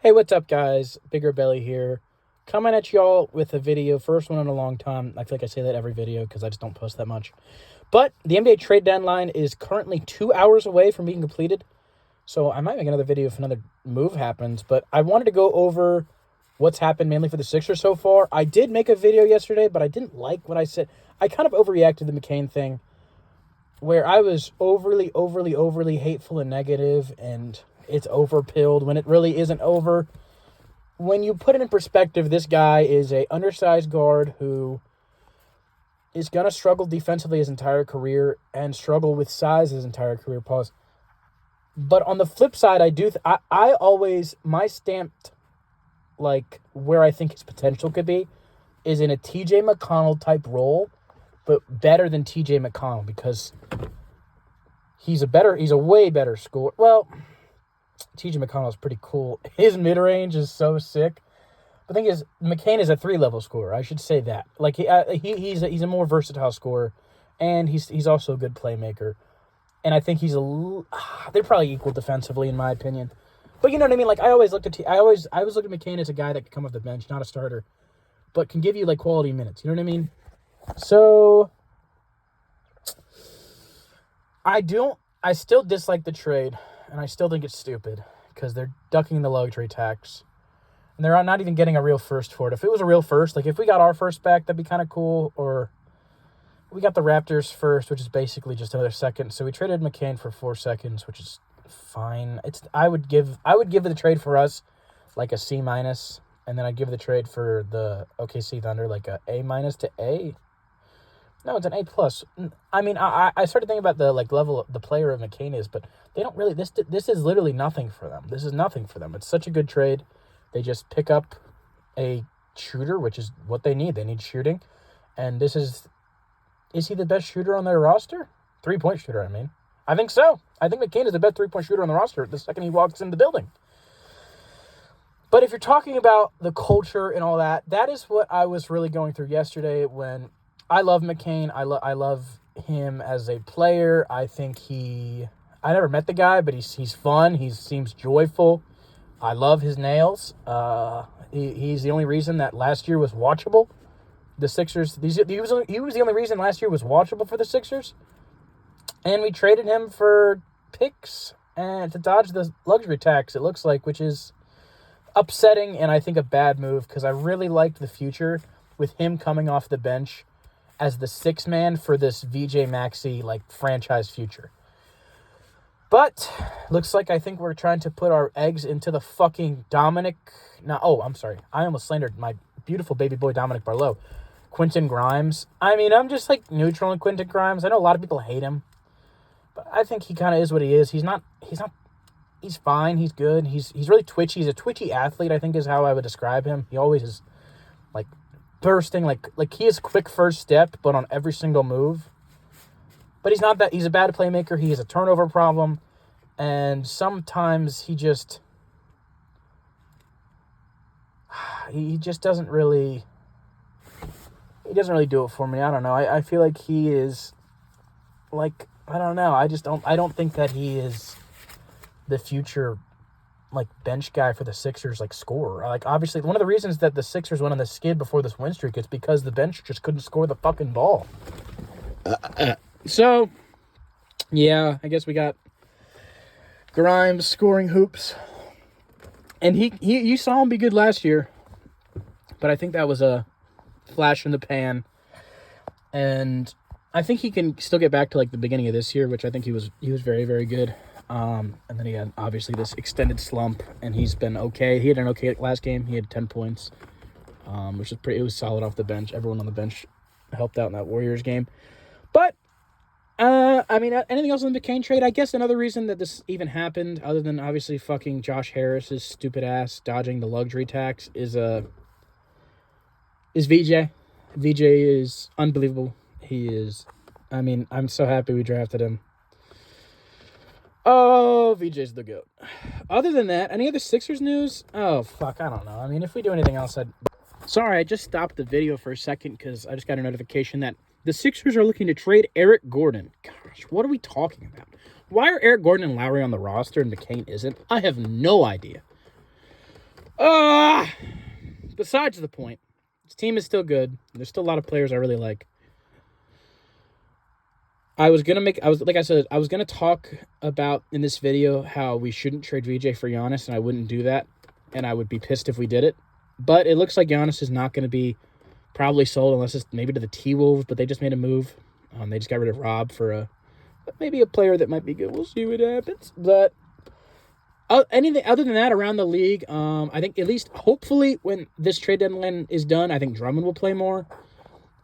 Hey, what's up, guys? Bigger Belly here. Coming at y'all with a video, first one in a long time. I feel like I say that every video because I just don't post that much. But the NBA trade deadline is currently 2 hours away from being completed. So I might make another video if another move happens. But I wanted to go over what's happened mainly for the Sixers so far. I did make a video yesterday, but I didn't like what I said. I kind of overreacted to the McCain thing where I was overly hateful and negative, and it's overpilled when it really isn't over. When you put it in perspective, this guy is a undersized guard who is going to struggle defensively his entire career and struggle with size his entire career. Pause. But on the flip side, I always, my stamped, like, where I think his potential could be is in a TJ McConnell type role, but better than TJ McConnell because he's a way better scorer. Well, TJ McConnell is pretty cool. His mid-range is so sick. The thing is, McCain is a 3-level scorer. I should say that. Like he's a more versatile scorer, and he's also a good playmaker. And I think they're probably equal defensively in my opinion. But you know what I mean? Like I always looked at McCain as a guy that could come off the bench, not a starter, but can give you like quality minutes. You know what I mean? So I still dislike the trade, and I still think it's stupid because they're ducking the luxury tax. And they're not even getting a real first for it. If it was a real first, like if we got our first back, that'd be kind of cool. Or we got the Raptors first, which is basically just another second. So we traded McCain for 4 seconds, which is fine. I would give the trade for us like a C-, and then I'd give the trade for the OKC Thunder like a A- to A. No, it's an A+. I mean, I started thinking about the like level the player of McCain is, but they don't really. This is literally nothing for them. This is nothing for them. It's such a good trade. They just pick up a shooter, which is what they need. They need shooting. And is he the best shooter on their roster? 3-point shooter, I mean. I think so. I think McCain is the best 3-point shooter on the roster the second he walks in the building. But if you're talking about the culture and all that, that is what I was really going through yesterday when I love McCain. I love him as a player. I think I never met the guy, but he's fun. He seems joyful. I love his nails. He's the only reason that last year was watchable. The Sixers. He was the only reason last year was watchable for the Sixers. And we traded him for picks and to dodge the luxury tax. It looks like, which is upsetting and I think a bad move because I really liked the future with him coming off the bench as the sixth man for this VJ Maxey like franchise future. But looks like I think we're trying to put our eggs into the fucking I'm sorry. I almost slandered my beautiful baby boy Dominic Barlow. Quentin Grimes. I mean, I'm just like neutral on Quentin Grimes. I know a lot of people hate him. But I think he kind of is what he is. He's fine. He's good. He's really twitchy. He's a twitchy athlete, I think is how I would describe him. He always is like bursting. Like he is quick first step, but on every single move. But he's not that. He's a bad playmaker. He has a turnover problem. And sometimes he just doesn't really do it for me. I don't know. I feel like he is like, I don't know. I don't think that he is the future like bench guy for the Sixers like scorer. Like obviously one of the reasons that the Sixers went on the skid before this win streak is because the bench just couldn't score the fucking ball. So, yeah, I guess we got Grimes scoring hoops. And you saw him be good last year. But I think that was a flash in the pan. And I think he can still get back to like the beginning of this year, which I think he was very, very good. And then he had obviously this extended slump, and he's been okay. He had an okay last game. He had 10 points, which is it was solid off the bench. Everyone on the bench helped out in that Warriors game. But I mean, anything else on the McCain trade? I guess another reason that this even happened, other than obviously fucking Josh Harris's stupid ass dodging the luxury tax, is VJ. VJ is unbelievable. He is. I mean, I'm so happy we drafted him. Oh, VJ's the GOAT. Other than that, any other Sixers news? Oh, fuck, I don't know. I mean, if we do anything else, Sorry, I just stopped the video for a second because I just got a notification that the Sixers are looking to trade Eric Gordon. Gosh, what are we talking about? Why are Eric Gordon and Lowry on the roster and McCain isn't? I have no idea. Besides the point, this team is still good. There's still a lot of players I really like. I was gonna talk about in this video how we shouldn't trade VJ for Giannis, and I wouldn't do that, and I would be pissed if we did it. But it looks like Giannis is not going to be probably sold unless it's maybe to the T-Wolves, but they just made a move. They just got rid of Rob for maybe a player that might be good. We'll see what happens. But anything other than that around the league, I think at least hopefully when this trade deadline is done, I think Drummond will play more.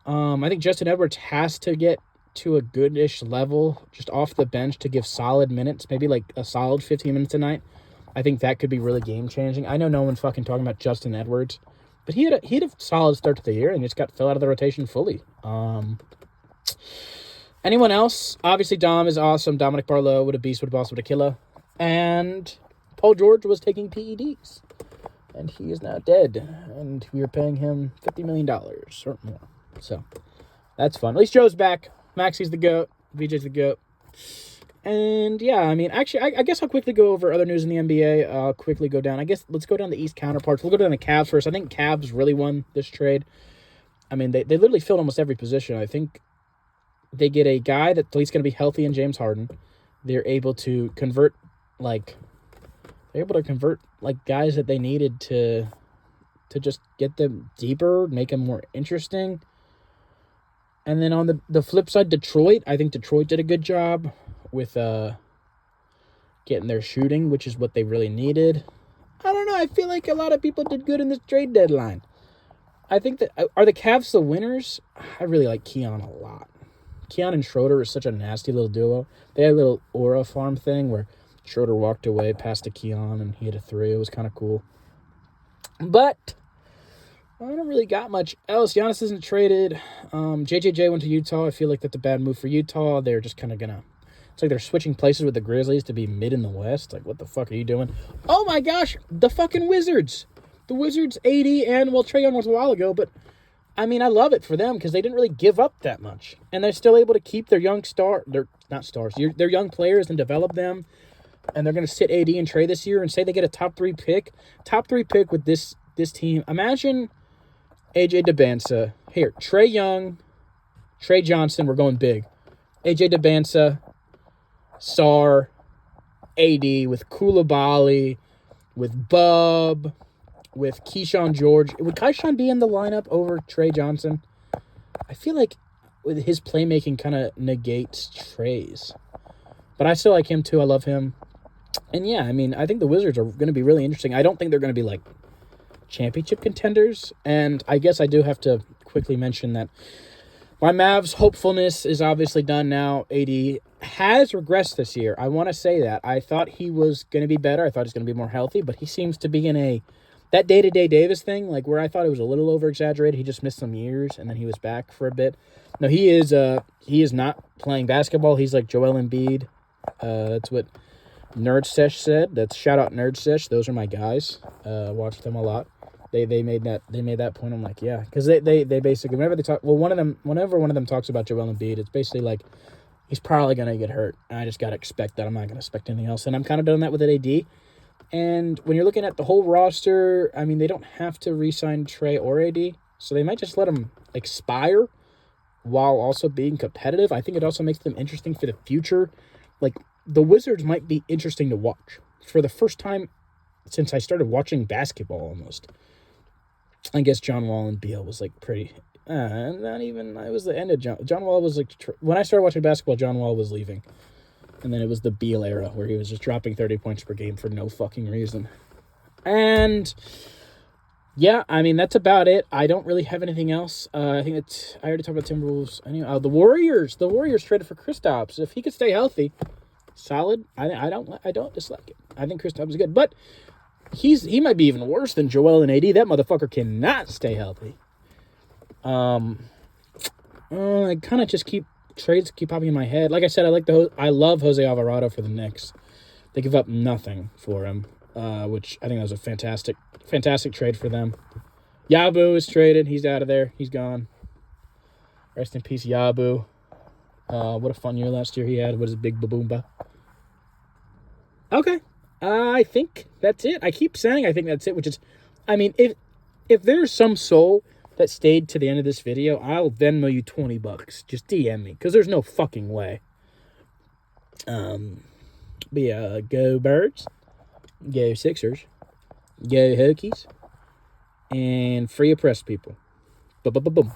I think Justin Edwards has to get to a goodish level just off the bench to give solid minutes, maybe like a solid 15 minutes a night. I think that could be really game-changing. I know no one's fucking talking about Justin Edwards, but he had a solid start to the year and just fell out of the rotation fully. Anyone else? Obviously, Dom is awesome. Dominic Barlow, what a beast, what a boss, what a killer. And Paul George was taking PEDs, and he is now dead, and we are paying him $50 million or more. So that's fun. At least Joe's back. Maxie's the GOAT. VJ's the GOAT. And, yeah, I mean, actually, I guess I'll quickly go over other news in the NBA. I'll quickly go down. I guess let's go down the East counterparts. We'll go down the Cavs first. I think Cavs really won this trade. I mean, they literally filled almost every position. I think they get a guy that's at least going to be healthy in James Harden. They're able to convert, guys that they needed to just get them deeper, make them more interesting. And then on the flip side, Detroit. I think Detroit did a good job with getting their shooting, which is what they really needed. I don't know. I feel like a lot of people did good in this trade deadline. I think that... Are the Cavs the winners? I really like Keon a lot. Keon and Schroeder is such a nasty little duo. They had a little aura farm thing where Schroeder walked away, passed to Keon, and he had a three. It was kind of cool. But I don't really got much else. Giannis isn't traded. JJJ went to Utah. I feel like that's a bad move for Utah. They're just kind of going to... It's like they're switching places with the Grizzlies to be mid in the West. Like, what the fuck are you doing? Oh, my gosh. The fucking Wizards. The Wizards, 80, and, Trae Young was a while ago, but, I mean, I love it for them because they didn't really give up that much. And they're still able to keep their young their young players and develop them. And they're going to sit AD and Trae this year and say they get a top 3 pick. Top 3 pick with this team. Imagine AJ DeBansa. Here, Trae Young, Trae Johnson, we're going big. AJ DeBansa, Sar, AD with Koulibaly, with Bub, with Keyshawn George. Would Keyshawn be in the lineup over Trae Johnson? I feel like with his playmaking kind of negates Trae's. But I still like him too. I love him. And yeah, I mean, I think the Wizards are going to be really interesting. I don't think they're going to be like championship contenders. And I guess I do have to quickly mention that my Mavs hopefulness is obviously done now. AD has regressed this year. I want to say that. I thought he was going to be better. I thought he was going to be more healthy, but he seems to be in that day-to-day Davis thing, like where I thought it was a little over-exaggerated. He just missed some years, and then he was back for a bit. No, he is not playing basketball. He's like Joel Embiid. That's what Nerd Sesh said. That's shout out Nerd Sesh. Those are my guys. Watch them a lot. They made that point. I'm like, yeah, because they basically whenever they talk, well, whenever one of them talks about Joel Embiid, it's basically like he's probably gonna get hurt. And I just gotta expect that. I'm not gonna expect anything else, and I'm kind of doing that with AD. And when you're looking at the whole roster, I mean, they don't have to re-sign Trae or AD, so they might just let them expire while also being competitive. I think it also makes them interesting for the future. Like, the Wizards might be interesting to watch for the first time since I started watching basketball almost. I guess John Wall and Beal was like pretty... not even... It was the end of John Wall was like... When I started watching basketball, John Wall was leaving. And then it was the Beal era where he was just dropping 30 points per game for no fucking reason. And yeah, I mean, that's about it. I don't really have anything else. I think I already talked about Timberwolves. Anyway, the Warriors. The Warriors traded for Kristaps. If he could stay healthy, solid. I don't dislike it. I think Kristaps is good, but he might be even worse than Joel and AD. That motherfucker cannot stay healthy. I kind of just trades keep popping in my head. Like I said, I love Jose Alvarado for the Knicks. They give up nothing for him, which I think that was a fantastic trade for them. Yabu is traded. He's out of there. He's gone. Rest in peace, Yabu. What a fun year last year he had. What is Big Baboomba? Okay. I think that's it. I keep saying I think that's it, which is I mean, if there's some soul that stayed to the end of this video, I'll Venmo you $20. Just DM me, because there's no fucking way. But yeah, go Birds, go Sixers, go Hokies, and free oppressed people. Boom.